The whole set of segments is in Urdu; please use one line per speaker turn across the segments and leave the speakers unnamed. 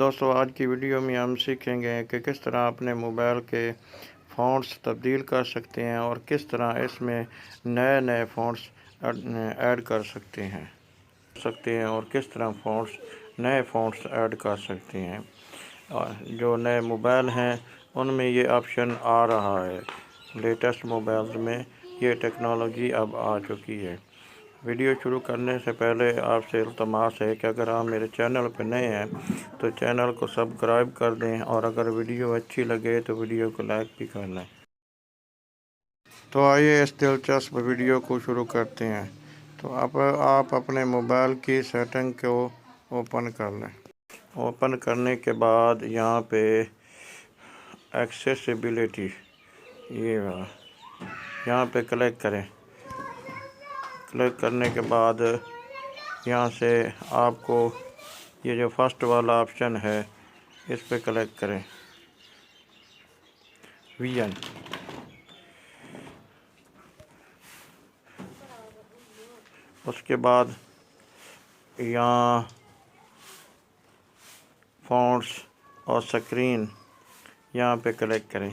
دوستوں، آج کی ویڈیو میں ہم سیکھیں گے کہ کس طرح اپنے موبائل کے فونٹس تبدیل کر سکتے ہیں اور کس طرح اس میں نئے فونٹس ایڈ کر سکتے ہیں اور کس طرح نئے فونٹس ایڈ کر سکتے ہیں۔ جو نئے موبائل ہیں ان میں یہ آپشن آ رہا ہے۔ لیٹسٹ موبائلز میں یہ ٹیکنالوجی اب آ چکی ہے۔ ویڈیو شروع کرنے سے پہلے آپ سے التماس ہے کہ اگر آپ میرے چینل پہ نئے ہیں تو چینل کو سبسکرائب کر دیں، اور اگر ویڈیو اچھی لگے تو ویڈیو کو لائک بھی کر لیں۔ تو آئیے اس دلچسپ ویڈیو کو شروع کرتے ہیں۔ تو اب آپ اپنے موبائل کی سیٹنگ کو اوپن کر لیں۔ اوپن کرنے کے بعد یہاں پہ ایکسیسیبلٹی یہاں پہ کلک کریں۔ کلک کرنے کے بعد یہاں سے آپ کو یہ جو فرسٹ والا آپشن ہے اس پہ کلک کریں، ویژن۔ اس کے بعد یہاں فونٹس اور سکرین یہاں پہ کلک کریں۔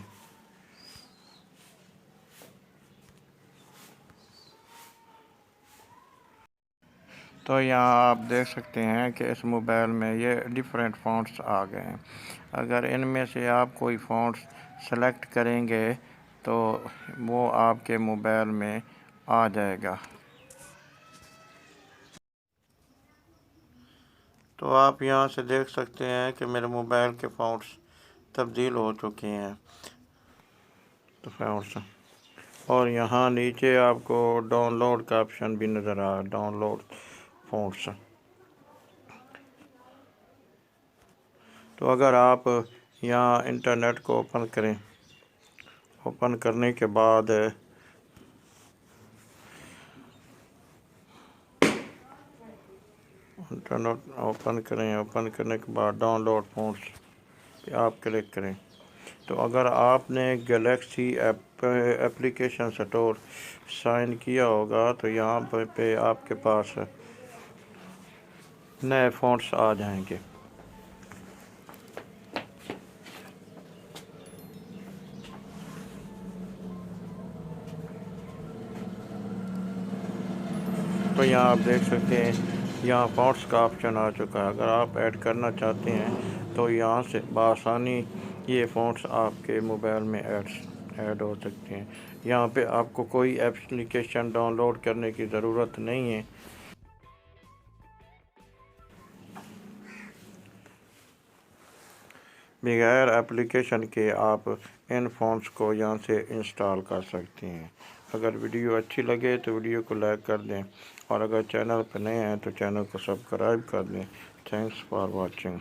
تو یہاں آپ دیکھ سکتے ہیں کہ اس موبائل میں یہ ڈیفرنٹ فونٹس آ گئے ہیں۔ اگر ان میں سے آپ کوئی فونٹس سلیکٹ کریں گے تو وہ آپ کے موبائل میں آ جائے گا۔ تو آپ یہاں سے دیکھ سکتے ہیں کہ میرے موبائل کے فونٹس تبدیل ہو چکے ہیں۔ اور یہاں نیچے آپ کو ڈاؤن لوڈ کا آپشن بھی نظر آ رہا ہے، ڈاؤن لوڈ فونٹس۔ تو اگر آپ یہاں انٹرنیٹ کو اوپن کریں، اوپن کرنے کے بعد انٹرنیٹ اوپن کرنے کے بعد ڈاؤن لوڈ فونٹس پہ آپ کلک کریں۔ تو اگر آپ نے گلیکسی اپلیکیشن سٹور سائن کیا ہوگا تو یہاں پہ آپ کے پاس نئے فونٹس آ جائیں گے۔ تو یہاں آپ دیکھ سکتے ہیں یہاں فونٹس کا آپشن آ چکا ہے۔ اگر آپ ایڈ کرنا چاہتے ہیں تو یہاں سے بآسانی یہ فونٹس آپ کے موبائل میں ایڈ ہو سکتے ہیں۔ یہاں پہ آپ کو کوئی اپلیکیشن ڈاؤن لوڈ کرنے کی ضرورت نہیں ہے۔ بغیر اپلیکیشن کے آپ ان فونٹس کو یہاں سے انسٹال کر سکتے ہیں۔ اگر ویڈیو اچھی لگے تو ویڈیو کو لائک کر دیں، اور اگر چینل پہ نئے ہیں تو چینل کو سبسکرائب کر دیں۔ Thanks for watching.